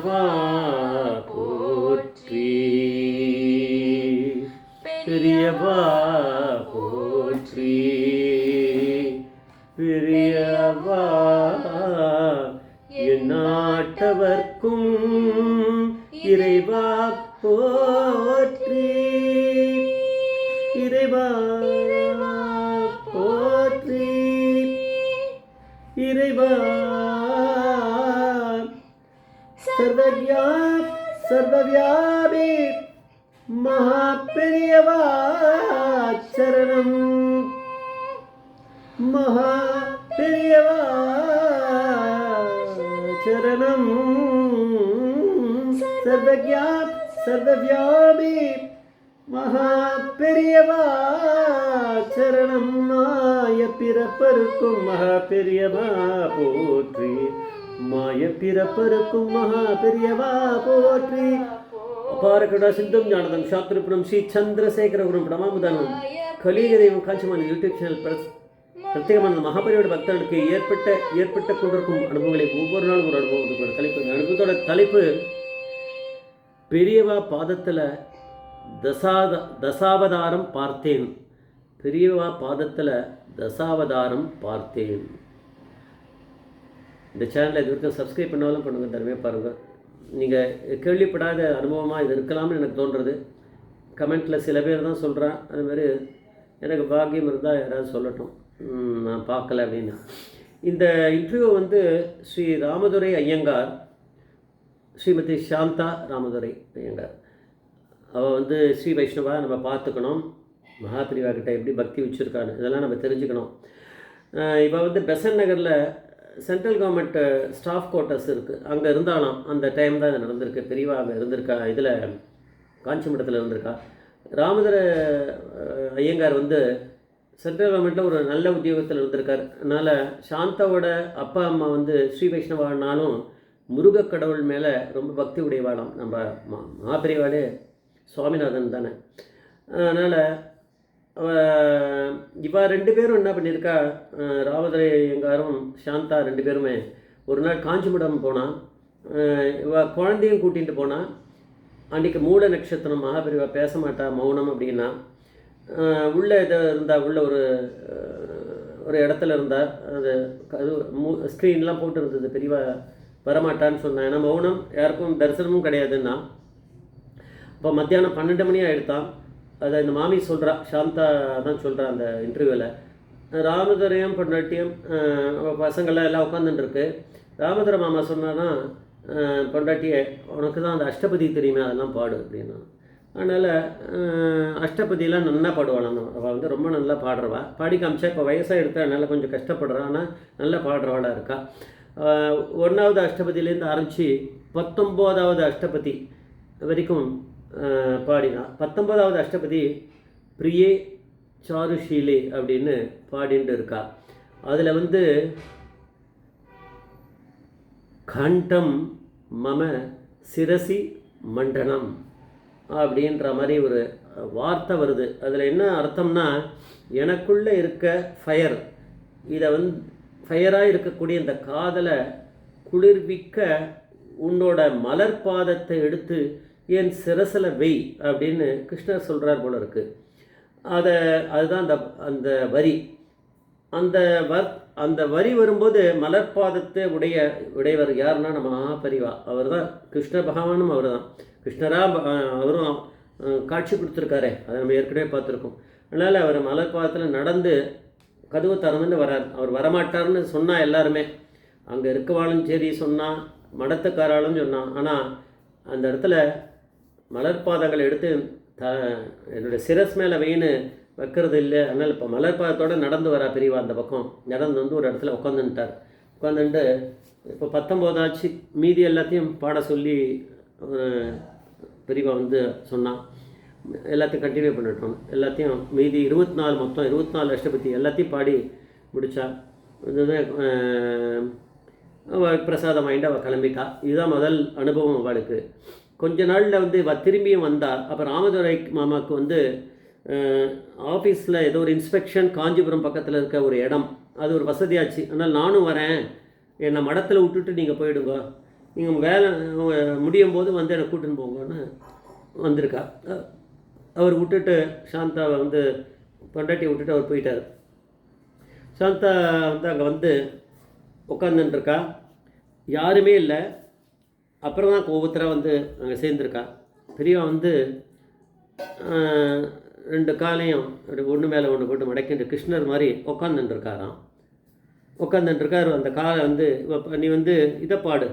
பெரியவா போற்றி, பெரியவா போற்றி, பெரியவா எந்நாட்டவர்க்கும் இறைவா போற்றி, இறைவா போற்றி, இறைவா சர்வவியாபி மகாபெரியவா சரணம், மகாபெரியவா சரணம், சர்வவியாபி மகாபெரியவா சரணம். மாய பிறப்பருக்கும் மகாபெரியவா போற்றி, மாய பிறப்பருக்கும் மகாபெரியவா போற்றி. அபாரகடா சிந்தும் ஞானதம் சாஸ்திரபுரம் ஸ்ரீ சந்திரசேகரபுரம் பிரமாமுதானம் கலியுக தெய்வம் காஞ்சிமான யூடியூப் சேனல் பிரத்யேகமான மகாபெரியோட பக்தர்களுக்கு ஏற்பட்ட கொண்டிருக்கும் அனுபவங்களை ஒவ்வொரு நாளும் ஒரு அனுபவம் ஒரு தலைப்பு. அனுபவத்தோட தலைப்பு பெரியவா பாதத்தில் தசாவதாரம் பார்த்தேன், பெரியவா பாதத்தில் தசாவதாரம் பார்த்தேன். இந்த சேனலை இது வரைக்கும் சப்ஸ்கிரைப் பண்ணாலும் பண்ணுங்கள், தருமையாக பாருங்கள். நீங்கள் கேள்விப்படாத அனுபவமாக இது இருக்கலாம்னு எனக்கு தோன்றுறது. கமெண்ட்டில் சில பேர் தான் சொல்கிறேன், அதுமாதிரி எனக்கு பாக்கியம் இருந்தால் யாராவது சொல்லட்டும், நான் பார்க்கல அப்படின்னா. இந்த இன்டர்வியூ வந்து ஸ்ரீ ராமதுரை ஐயங்கார், ஸ்ரீமதி சாந்தா ராமதுரை ஐயங்கார், அவள் வந்து ஸ்ரீ வைஷ்ணவா நம்ம பார்த்துக்கணும், மகாபிரிவா கிட்ட எப்படி பக்தி வச்சுருக்கான்னு இதெல்லாம் நம்ம தெரிஞ்சுக்கணும். இப்போ வந்து பெசன் நகரில் சென்ட்ரல் கவர்மெண்ட் ஸ்டாஃப் குவார்ட்டர்ஸ் இருக்குது, அங்கே இருந்தாலும் அந்த டைம் தான் இது நடந்திருக்கு. பெரியவா அங்கே இருந்திருக்கா, இதில் காஞ்சிபுரத்தில் இருந்திருக்கா. ராமதுரை ஐயங்கார் வந்து சென்ட்ரல் கவர்மெண்ட்டில் ஒரு நல்ல உத்தியோகத்தில் இருந்திருக்கார். அதனால் சாந்தாவோட அப்பா அம்மா வந்து ஸ்ரீ வைஷ்ணவானாலும் முருக கடவுள் மேலே ரொம்ப பக்தி உடையவாளாம். நம்ம மகாபெரிவாளே சுவாமிநாதன் தானே. அதனால் இவா ரெண்டு பேரும் என்ன பண்ணியிருக்கா, ராமதுரை ஐயங்காரும் சாந்தா ரெண்டு பேருமே ஒரு நாள் காஞ்சிபுரம் போனால், இவ குழந்தையும் கூட்டிகிட்டு போனால். அன்றைக்கி மூல நட்சத்திரம், மகாபெரிவா பேச மாட்டா, மௌனம் அப்படின்னா. உள்ளே இதை இருந்தால், உள்ள ஒரு இடத்துல இருந்தால், அது ஸ்க்ரீன்லாம் போட்டு இருந்தது, பெரியவா வரமாட்டான்னு சொன்னேன். ஏன்னா மௌனம், யாருக்கும் தரிசனமும் கிடையாதுன்னா. இப்போ மத்தியானம் 12 மணி ஆகிடுத்தான். அதை இந்த மாமி சொல்கிறா, சாந்தா தான் சொல்கிறா அந்த இன்டர்வியூவில். ராமதுரையும் பொண்டாட்டியும் பசங்கள்லாம் எல்லாம் உட்காந்துட்டுருக்கு. ராமதுரை மாமா சொன்னான்னா, பொண்டாட்டியை உனக்கு தான் அந்த அஷ்டபதி தெரியுமே, அதெல்லாம் பாடு அப்படின்னா. அதனால் அஷ்டபதியெலாம் நல்லா பாடுவாளாம். அவள் வந்து ரொம்ப நல்லா பாடுறவா, பாடி காமிச்சா. இப்போ வயசாக எடுத்தா அதனால் கொஞ்சம் கஷ்டப்படுறா, ஆனால் நல்லா பாடுறவாளாக இருக்கா. 1வது அஷ்டபதியிலேருந்து ஆரம்பித்து 19வது அஷ்டபதி வரைக்கும் பாடினான். 19வது அஷ்டபதி பிரியே சாருஷீலே அப்படின்னு பாடிட்டு இருக்கா. அதில் வந்து கண்டம் மம சிரசி மண்டனம் அப்படின்ற மாதிரி ஒரு வார்த்தை வருது. அதில் என்ன அர்த்தம்னா, எனக்குள்ளே இருக்க ஃபயர், இதை வந்து ஃபயராக இருக்கக்கூடிய இந்த காதலை குளிர்விக்க உன்னோட மலர் பாதத்தை எடுத்து என் சிரசில் வெய் அப்படின்னு கிருஷ்ணர் சொல்கிறார் போல இருக்குது. அதுதான் அந்த வரி. அந்த வரி வரும்போது மலர்பாதத்தை உடையவர் யாருன்னா நம்ம மகாபெரிவா. அவர் தான் கிருஷ்ண பகவானும் அவர் தான். கிருஷ்ணராக அவரும் காட்சி கொடுத்துருக்காரே, அதை நம்ம ஏற்கனவே பார்த்துருக்கோம். அதனால் அவர் மலர்பாதத்தில் நடந்து கதவு திறந்துன்னு வரார். அவர் வரமாட்டார்னு சொன்னால் எல்லாருமே, அங்கே இருக்கவாளும் சரி சொன்னால், மடத்துக்காராலும் சொன்னான். ஆனால் அந்த இடத்துல மலர்பாதங்களை எடுத்து என்னுடைய சிரஸ் மேலே வெயின்னு வைக்கிறது இல்லை. அதனால் இப்போ மலர்பாதத்தோடு நடந்து வரா பெரியவா. அந்த பக்கம் நடந்து வந்து ஒரு இடத்துல உட்காந்துட்டு இப்போ 19 ஆச்சு. மீதி எல்லாத்தையும் பாட சொல்லி பெரியவா வந்து சொன்னான். எல்லாத்தையும் கண்டினியூ பண்ணிட்டோம். எல்லாத்தையும் மீதி 24 மொத்தம் 24 அஷ்டபதி எல்லாத்தையும் பாடி முடித்தா. பிரசாதம் வாங்கிட்டு அவள் கிளம்பிட்டா. இதுதான் முதல் அனுபவம் அவளுக்கு. கொஞ்ச நாளில் வந்து திரும்பியும் வந்தாள். அப்போ ராமதுரை மாமாவுக்கு வந்து ஆஃபீஸில் ஏதோ ஒரு இன்ஸ்பெக்ஷன், காஞ்சிபுரம் பக்கத்தில் இருக்க ஒரு இடம், அது ஒரு வசதியாச்சு. அதனால் நானும் வரேன், என்னை மடத்தில் விட்டுட்டு நீங்கள் போயிடுங்க, நீங்கள் வேலை முடியும் போது வந்து என்னை கூட்டின்னு போங்கன்னு வந்திருக்கா. அவர் விட்டுட்டு சாந்தாவை வந்து பொண்டாட்டியை விட்டுட்டு அவர் போயிட்டார். சாந்தா வந்து அங்கே வந்து உட்காந்துட்டுருக்கா, யாருமே இல்லை. அப்புறம் தான் ஒவ்வொருத்தராக வந்து அங்கே சேர்ந்துருக்கா. பெரியவா வந்து 2 காலையும் ஒன்று மேலே ஒன்று போட்டு மடக்கிட்டு கிருஷ்ணர் மாதிரி உட்காந்துட்டுருக்காராம். உட்காந்துட்டுருக்கார். அந்த காலை வந்து நீ வந்து இதை பாடு,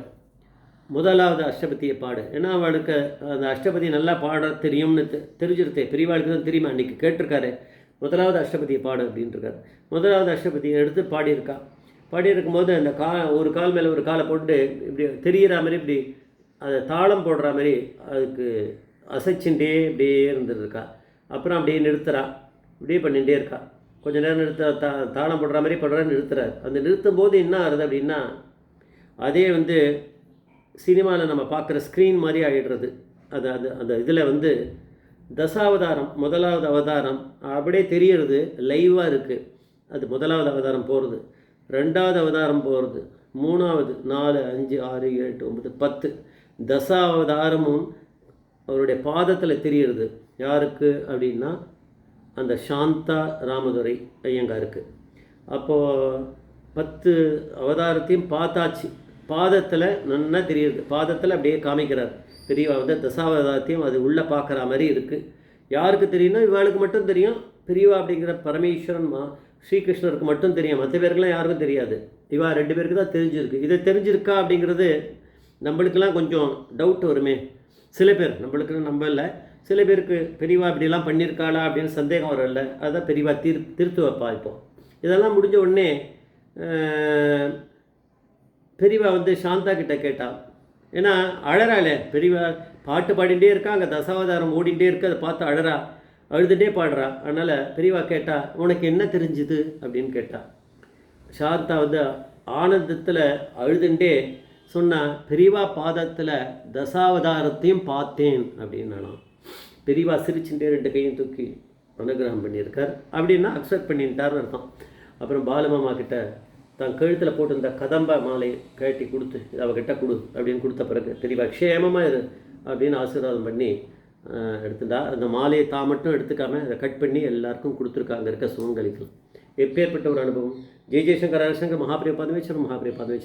முதலாவது அஷ்டபதியை பாடு. ஏன்னா அவளுக்கு அந்த அஷ்டபதி நல்லா பாட தெரியும்னு தெரிஞ்சிருத்தே. பெரியவாளுக்கு தான் தெரியுமா, அன்றைக்கி கேட்டிருக்காரு முதலாவது அஷ்டபதியை பாடு அப்படின்ட்டுருக்காரு. முதலாவது அஷ்டபதியை எடுத்து பாடியிருக்கா. பாடியிருக்கும்போது அந்த ஒரு கால் மேலே ஒரு காலை போட்டு இப்படி தெரிகிற மாதிரி இப்படி அதை தாளம் போடுற மாதிரி அதுக்கு அசைச்சுட்டே இப்படியே இருந்துருக்கா. அப்புறம் அப்படியே நிறுத்துறா, இப்படியே பண்ணிகிட்டே இருக்கா. கொஞ்சம் நேரம் தாளம் போடுற மாதிரி பண்ணுறான்னு நிறுத்துறாரு. அந்த நிறுத்தும் போது என்ன ஆகுது அப்படின்னா, அதே வந்து சினிமாவில் நம்ம பார்க்குற ஸ்க்ரீன் மாதிரி ஆகிடுறது. அது அது அந்த இதில் வந்து தசாவதாரம் முதலாவது அவதாரம் அப்படியே தெரியறது, லைவாக இருக்குது. அது முதலாவது அவதாரம் போகிறது, 2வது அவதாரம் போகிறது, 3வது 4 5 6 7 8 9 10 தசாவதாரமும் அவருடைய பாதத்தில் தெரிகிறது. யாருக்கு அப்படின்னா அந்த சாந்தா ராமதுரை ஐயங்காருக்கு. அப்போது 10 அவதாரத்தையும் பார்த்தாச்சு. பாதத்தில் நல்லா தெரியுது, பாதத்தில் அப்படியே காமிக்கிறார் பெரியவா வந்து தசாவதாரத்தையும் அது உள்ளே பார்க்குற மாதிரி இருக்குது. யாருக்கு தெரியும்னா இவளுக்கு மட்டும் தெரியும். பெரியவா அப்படிங்கிற பரமேஸ்வரன் ஸ்ரீகிருஷ்ணருக்கு மட்டும் தெரியும், மற்ற பேருக்கெல்லாம் யாருக்கும் தெரியாது. இவா 2 பேருக்கு தான் தெரிஞ்சிருக்கு. இதை தெரிஞ்சிருக்கா அப்படிங்கிறது நம்மளுக்கெல்லாம் கொஞ்சம் டவுட் வருமே. சில பேர் நம்மளுக்கு நம்ம இல்லை, சில பேருக்கு பெரியவா இப்படிலாம் பண்ணியிருக்காளா அப்படின்னு சந்தேகம் வரல. அதுதான் பெரியவா திருத்து வைப்பா. இப்போ இதெல்லாம் முடிஞ்ச உடனே பெரியவா வந்து சாந்தா கிட்ட கேட்டாள். ஏன்னா அழறாளே பெரியவா, பாட்டு பாடிகிட்டே இருக்கா, அங்கே தசாவதாரம் ஓடிகிட்டே இருக்கு, அதை பார்த்து அழுதுகிட்டே பாடுறா. அதனால் பெரியவா கேட்டா, உனக்கு என்ன தெரிஞ்சுது அப்படின்னு கேட்டா. சாந்தா வந்து ஆனந்தத்தில் அழுதுண்டே சொன்னா, பெரியவா பாதத்தில் தசாவதாரத்தையும் பார்த்தேன் அப்படின்னு நானும். பெரியவா சிரிச்சுட்டே 2 கையும் தூக்கி அனுகிரகம் பண்ணியிருக்கார் அப்படின்னா அக்செப்ட் பண்ணிட்டார்னு அர்த்தம். அப்புறம் பாலுமாமா கிட்ட தான் கழுத்தில் போட்டிருந்த கதம்ப மாலையை கட்டி கொடுத்து அவகிட்ட கொடு அப்படின்னு கொடுத்த பிறகு பெரியவா க்ஷேமமாக இரு அப்படின்னு ஆசீர்வாதம் பண்ணி எடுத்துட்டா. அந்த மாலையை தான் மட்டும் எடுத்துக்காமல் அதை கட் பண்ணி எல்லாருக்கும் கொடுத்துருக்காங்க இருக்க சுமங்கலிகள். எப்பேற்பட்ட ஒரு அனுபவம். ஜெய் ஜெய்சங்கர் ஹரிசங்கர் மகாபிரிய பதவேஸ்வரர் மகாபிரிய பதவேஸ்வரர்.